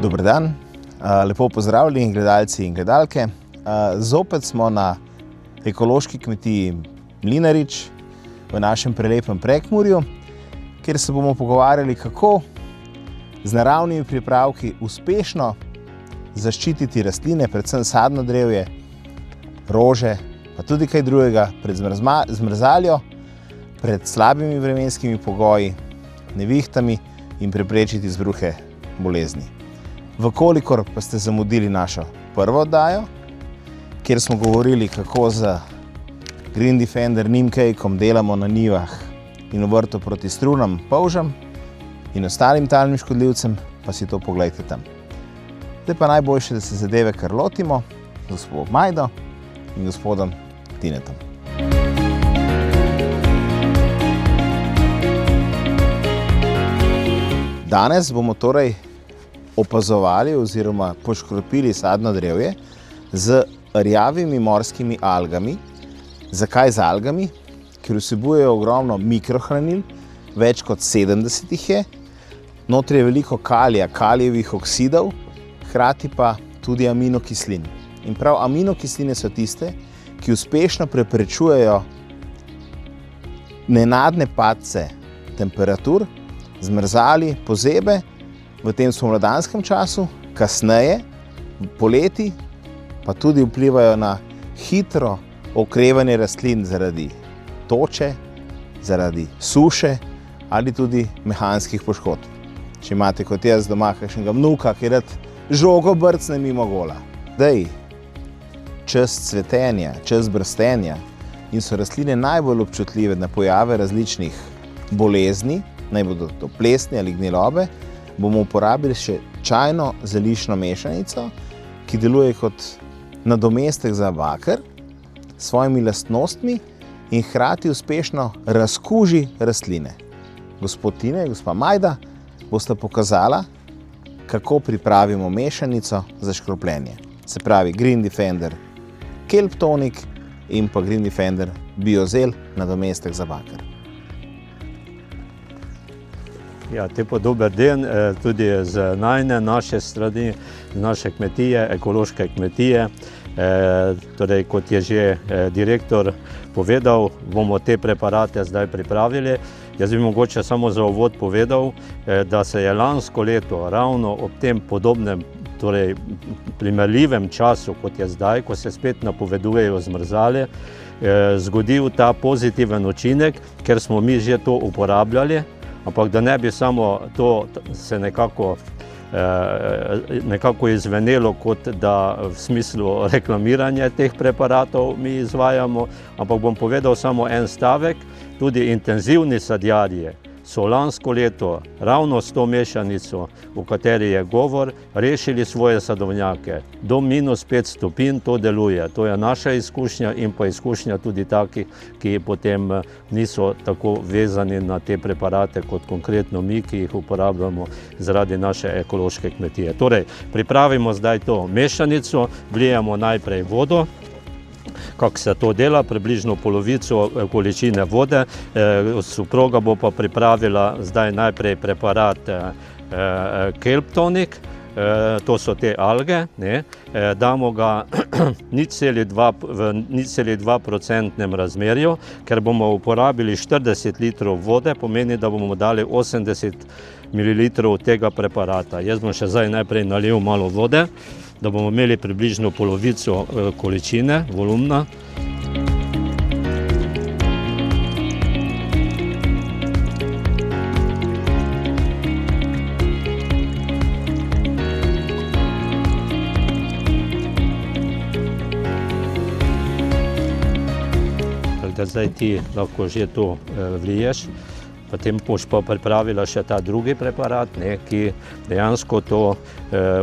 Dober dan, lepo pozdravljeni gledalci in gledalke. Zopet smo na ekološki kmetiji Mlinarič v našem prelepem Prekmurju, kjer se bomo pogovarjali, kako z naravnimi pripravki uspešno zaščititi rastline, predvsem sadno drevje, rože, pa tudi kaj drugega pred zmrzaljo, pred slabimi vremenskimi pogoji, nevihtami in preprečiti izbruhe bolezni. Vkolikor pa ste zamudili našo prvo oddajo, kjer smo govorili, kako z Green Defender Neem Cakeom delamo na njivah in v vrtu proti strunam, polžam in ostalim talnim škodljivcem, pa si to poglejte tam. Zdaj pa najboljše, da se zadeve kar lotimo z gospodom Majdo in gospodom Tinetom. Danes bomo torej opazovali oziroma poškropili sadno drevje z rjavimi morskimi algami. Zakaj z algami? Ker vsebujejo ogromno mikrohranil, več kot 70 jih je. Notri je veliko kalija, kalijevih oksidov, hkrati pa tudi aminokislin. In prav aminokisline so tiste, ki uspešno preprečujejo nenadne padce temperatur, zmrzali, pozebe v tem spomladanskem času, kasneje, poleti, pa tudi vplivajo na hitro okrevanje rastlin zaradi toče, zaradi suše ali tudi mehanskih poškodb. Če imate kot jaz doma kakšnega vnuka, ki rad žogo brcne mimo gola. Zdaj, čas cvetenja, čas brstenja in so rastline najbolj občutljive na pojave različnih bolezni, naj bodo to plesni ali gnilobe, bomo uporabili še čajno zeliščno mešanico, ki deluje kot nadomestek za baker s svojimi lastnostmi in hkrati uspešno razkuži rastline. Gospod Tine in gospa Majda bosta pokazala, kako pripravimo mešanico za škropljenje. Se pravi Green Defender Kelp Tonic in pa Green Defender Biozel, nadomestek za baker. Ja, tepo dober dan tudi z naše strani, z naše kmetije, ekološke kmetije. Torej, kot je že direktor povedal, bomo te preparate zdaj pripravili. Jaz bi mogoče samo za uvod povedal, da se je lansko leto ravno ob tem podobnem, torej primerljivem času, kot je zdaj, ko se spet napovedujejo zmrzale, zgodil ta pozitiven učinek, ker smo mi že to uporabljali. Ampak da ne bi samo to se nekako izvenelo, kot da v smislu reklamiranja teh preparatov mi izvajamo, ampak bom povedal samo en stavek. Tudi intenzivni sadjarji so lansko leto ravno s to mešanico, o kateri je govor, rešili svoje sadovnjake. Do -5 stopinj to deluje. To je naša izkušnja in pa izkušnja tudi takih, ki potem niso tako vezani na te preparate kot konkretno mi, ki jih uporabljamo zaradi naše ekološke kmetije. Torej, pripravimo zdaj to mešanico, vlijemo najprej vodo. Kako se to dela, približno polovico količine vode. Soproga bo pa pripravila zdaj najprej preparat Kelp Tonic, to so te alge, damo ga v 0,2% razmerju, ker bomo uporabili 40 litrov vode, pomeni, da bomo dali 80 ml tega preparata. Jaz bom še zdaj najprej nalil malo vode, da bomo imeli približno polovico količine, volumna. Da zdaj ti lahko že to vliješ. Potem boš pa pripravila še ta drugi preparat, ki dejansko to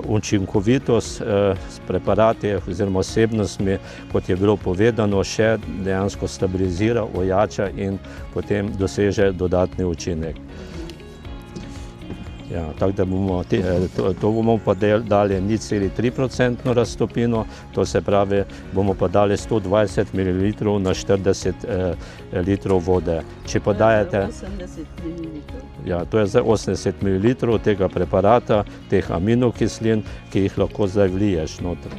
učinkovitost s preparati oziroma osebnostmi, kot je bilo povedano, še dejansko stabilizira, ojača in potem doseže dodatni učinek. Ja, tako da bomo to bomo pa dali 0,3% raztopino, to se pravi, bomo pa dali 120 ml na 40 litrov vode. Če pa dajete, 80 ml. ja, to je zdaj 80 ml tega preparata, teh aminokislin, ki jih lahko zdaj vliješ noter.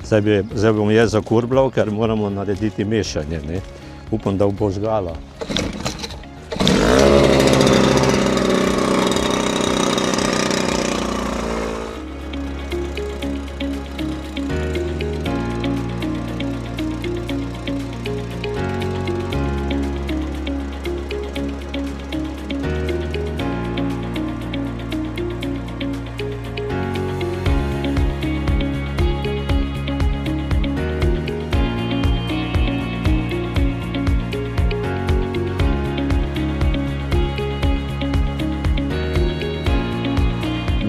Zdaj bom jaz zakurbljal, ker moramo narediti mešanje, ne. Upam, da bo žgalo.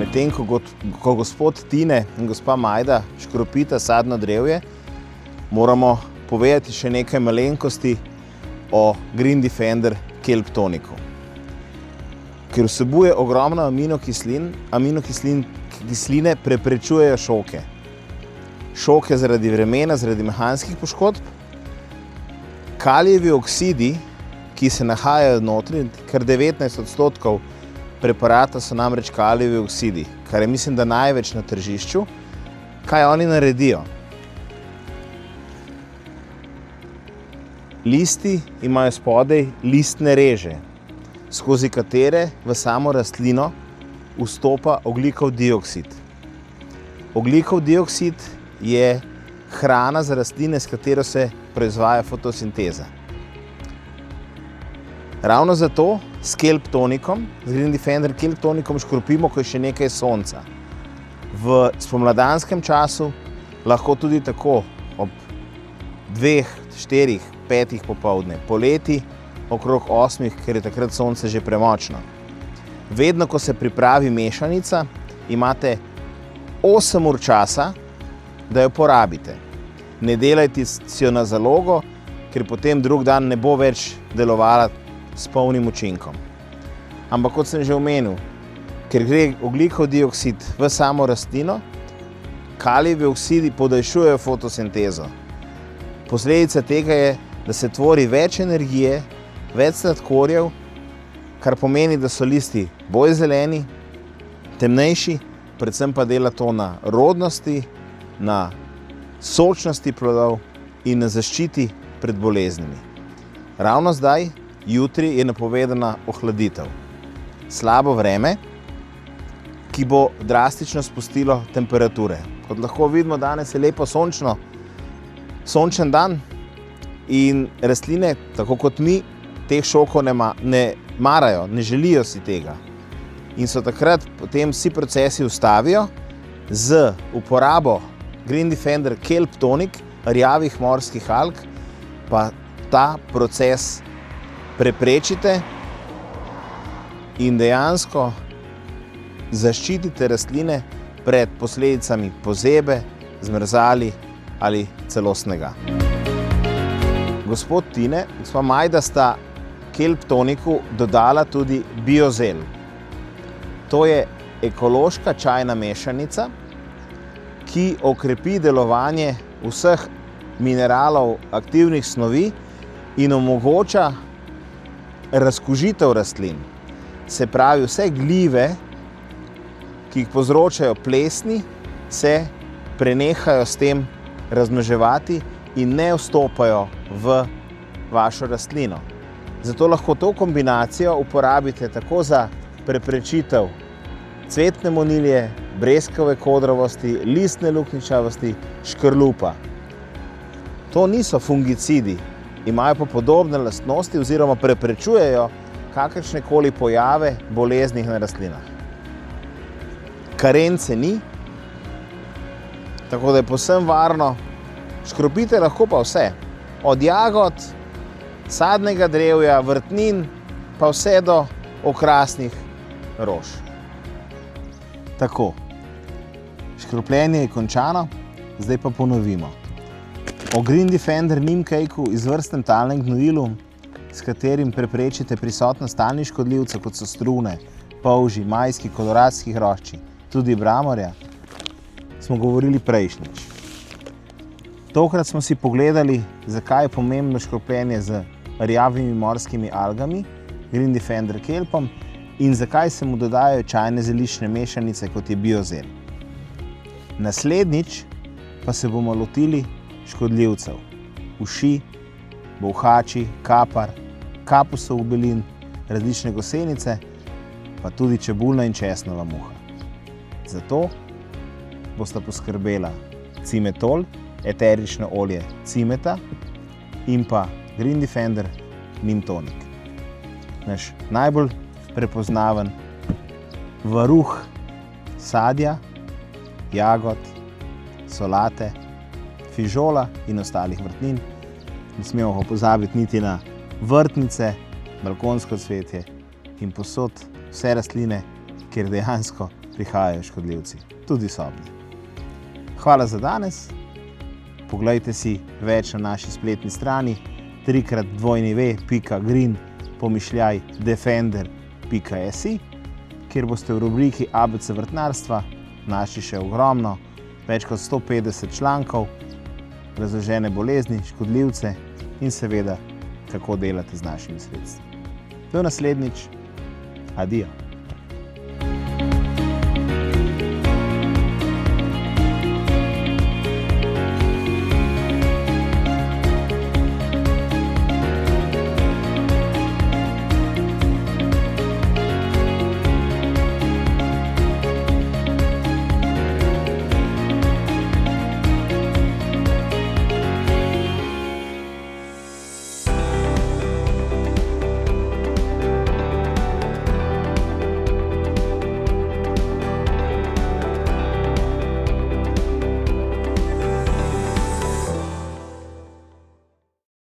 Medtem ko gospod Tine in gospa Majda škropita sadno drevje, moramo povedati še nekaj malenkosti o Green Defender Kelp Toniku. Ker vsebuje ogromno aminokisline preprečujejo šoke. Šoke zaradi vremena, zaradi mehanskih poškodb. Kalijevi oksidi, ki se nahajajo notri, kar 19% preparata so namreč kalijevi oksidi, kar je mislim, da največ na tržišču. Kaj oni naredijo? Listi imajo spodaj listne reže, skozi katere v samo rastlino vstopa ogljikov dioksid. Ogljikov dioksid je hrana za rastline, s katero se proizvaja fotosinteza. Ravno zato s Kelp Tonikom, z Green Defender Kelp Tonikom škropimo, ko je še nekaj sonca. V spomladanskem času lahko tudi tako ob 2, 4, 5 popoldne, poleti okrog 8, ker je takrat sonce že premočno. Vedno, ko se pripravi mešanica, imate 8 ur časa, da jo porabite. Ne delajte si jo na zalogo, ker potem drug dan ne bo več delovala s polnim učinkom. Ampak kot sem že omenil, ker gre ogljikov dioksid v samo rastlino, kalijevi oksidi podaljšujejo fotosintezo. Posledica tega je, da se tvori več energije, več sladkorjev, kar pomeni, da so listi bolj zeleni, temnejši, predvsem pa dela to na rodnosti, na sočnosti plodov in na zaščiti pred boleznimi. Ravno zdaj, jutri, je napovedana ohladitev. Slabo vreme, ki bo drastično spustilo temperature. Kot lahko vidimo, danes je lepo sončen dan in rastline, tako kot mi, teh šokov ne marajo, ne želijo si tega. In so takrat potem vsi procesi ustavijo z uporabo Green Defender Kelp Tonik, rjavih morskih alg, pa ta proces preprečite in dejansko zaščitite rastline pred posledicami pozebe, zmrzali ali celo snega. Gospod Tine, gospa Majda sta Kelp Toniku dodala tudi biozel. To je ekološka čajna mešanica, ki okrepi delovanje vseh mineralov, aktivnih snovi in omogoča razkužitev rastlin. Se pravi, vse glive, ki jih povzročajo plesni, se prenehajo s tem razmnoževati in ne vstopajo v vašo rastlino. Zato lahko to kombinacijo uporabite tako za preprečitev cvetne monilje, breskove kodravosti, listne luknjičavosti, škrlupa. To niso fungicidi, imajo pa podobne lastnosti oziroma preprečujejo kakršnekoli pojave boleznih na rastlinah. Karence ni, tako da je povsem varno. Škropite lahko pa vse, od jagod, sadnega drevja, vrtnin, pa vse do okrasnih rož. Tako, škropljenje je končano, zdaj pa ponovimo. O Green Defender Neem Cakeu, izvrstnem talnem gnojilu, s katerim preprečite prisotnost stalnih škodljivcev, kot so strune, polži, majski, koloradski hrošči, tudi bramorja, smo govorili prejšnjič. Tokrat smo si pogledali, zakaj je pomembno škropljenje z rjavimi morskimi algami, Green Defender kelpom, in zakaj se mu dodajajo čajne zeliščne mešanice, kot je biozen. Naslednjič pa se bomo lotili škodljivcev: uši, bolhači, kapar, kapusov belin, različne gosenice, pa tudi čebulna in česnova muha. Zato bosta poskrbela cimetol, eterično olje cimeta, in pa Green Defender Neem Tonic. Naš najbolj prepoznaven varuh sadja, jagod, solate, fižola in ostalih vrtnin. Ne smemo pa pozabiti niti na vrtnice, balkonsko cvetje in povsod vse rastline, kjer dejansko prihajajo škodljivci, tudi sobni. Hvala za danes. Poglejte si več na naši spletni strani www.green-defender.si, kjer boste v rubriki ABC vrtnarstva našli še ogromno, več kot 150 člankov, razložene bolezni, škodljivce in seveda, kako delati z našimi sredstvi. Do naslednjič. Adijo.